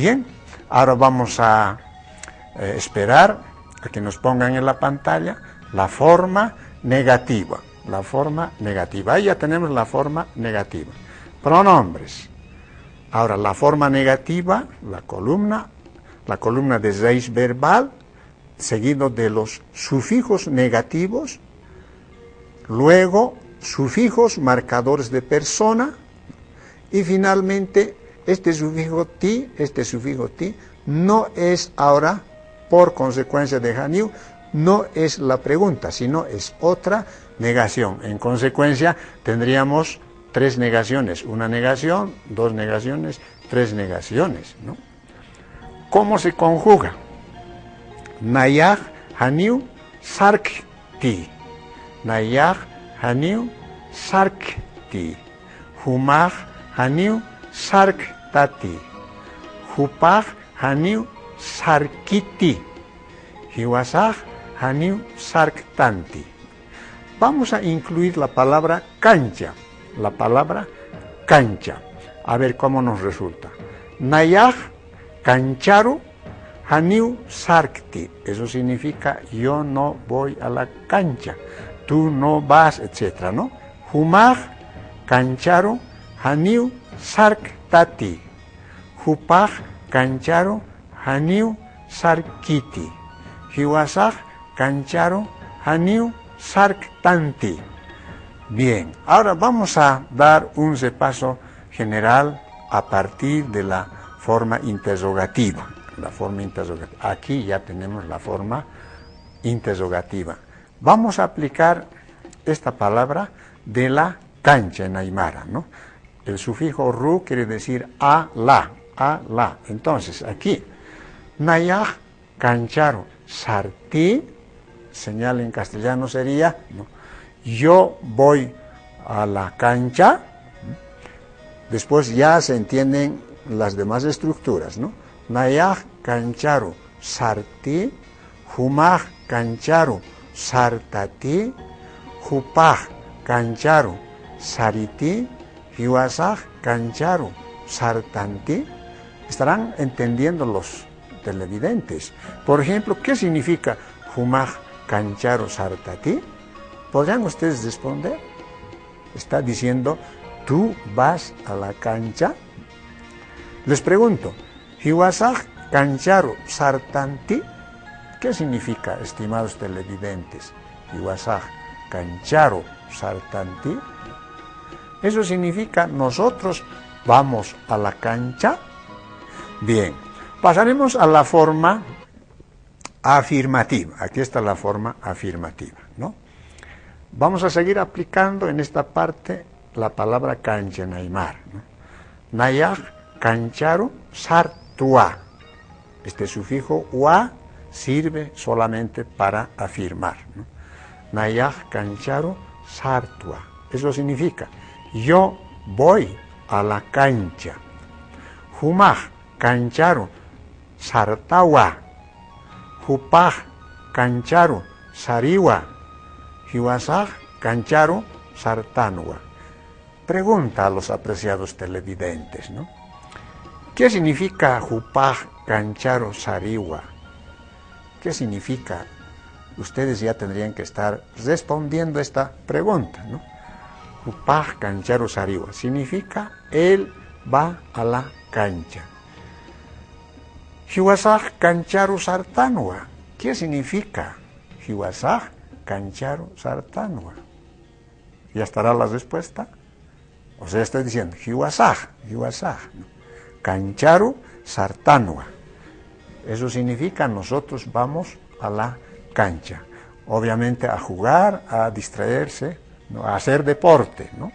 Bien, ahora vamos a esperar a que nos pongan en la pantalla la forma negativa. La forma negativa. Ahí ya tenemos la forma negativa. Pronombres. Ahora, la forma negativa, la columna de raíz verbal, seguido de los sufijos negativos, luego sufijos marcadores de persona, y finalmente este sufijo ti no es ahora, por consecuencia de Haniu, no es la pregunta, sino es otra negación. En consecuencia, tendríamos 3 negaciones, una negación, 2 negaciones, 3 negaciones, ¿no? ¿Cómo se conjuga? Nayah, Haniu, Sarkti. Nayah, Haniu, Sarkti. Humah, Haniu, Sarktati. Hupah, Haniu, Sarkiti. Hiwasah, Haniu, Sarktanti. Vamos a incluir la palabra cancha. La palabra cancha. A ver cómo nos resulta. Nayah, cancharu, Haniu, Sarkti. Eso significa yo no voy a la cancha, tú no vas, etc., ¿no? Humah, cancharu, Haniu, Sarktati. Hupah, cancharu, Haniu, Sarkiti. Hiwasah, cancharu, Haniu, Sarktanti. Bien, ahora vamos a dar un repaso general a partir de la forma interrogativa. La forma interrogativa. Aquí ya tenemos la forma interrogativa. Vamos a aplicar esta palabra de la cancha en aymara, ¿no? El sufijo ru quiere decir a la. Entonces, aquí, nayah, cancharo, sarti, señal en castellano sería, ¿no? Yo voy a la cancha. Después ya se entienden las demás estructuras, ¿no? Nayah, cancharu, sarti. Humah, cancharu, sartati. Hupah, cancharu, sariti. Hiwasah, cancharu, sartanti. Estarán entendiendo los televidentes. Por ejemplo, ¿qué significa humah, cancharu, sartati? ¿Podrían ustedes responder? Está diciendo, ¿tú vas a la cancha? Les pregunto, Hiwasah, cancharu, sartanti. ¿Qué significa, estimados televidentes? Hiwasah, cancharu, sartanti. Eso significa, nosotros vamos a la cancha. Bien, pasaremos a la forma afirmativa. Aquí está la forma afirmativa, ¿no? Vamos a seguir aplicando en esta parte la palabra cancha en aymar, ¿no? Nayah, cancharu, sartua. Este sufijo ua sirve solamente para afirmar, ¿no? Nayah, cancharu, sartua. Eso significa, yo voy a la cancha. Humah, cancharu, sartawa. Hupah, cancharu, sariwa. Hiwasah, cancharu, sartanwa. Pregunta a los apreciados televidentes, ¿no? ¿Qué significa Hupah, cancharu, sariwa? ¿Qué significa? Ustedes ya tendrían que estar respondiendo esta pregunta, ¿no? Hupah, cancharu, sariwa. Significa, él va a la cancha. Hiwasah, cancharu, sartanwa. ¿Qué significa? Hiwasah, cancharu, sartanwa. ¿Ya estará la respuesta? O sea, estoy diciendo, hiwasah, ¿no? Cancharu, sartanwa. Eso significa, nosotros vamos a la cancha. Obviamente a jugar, a distraerse, ¿no? A hacer deporte, ¿no?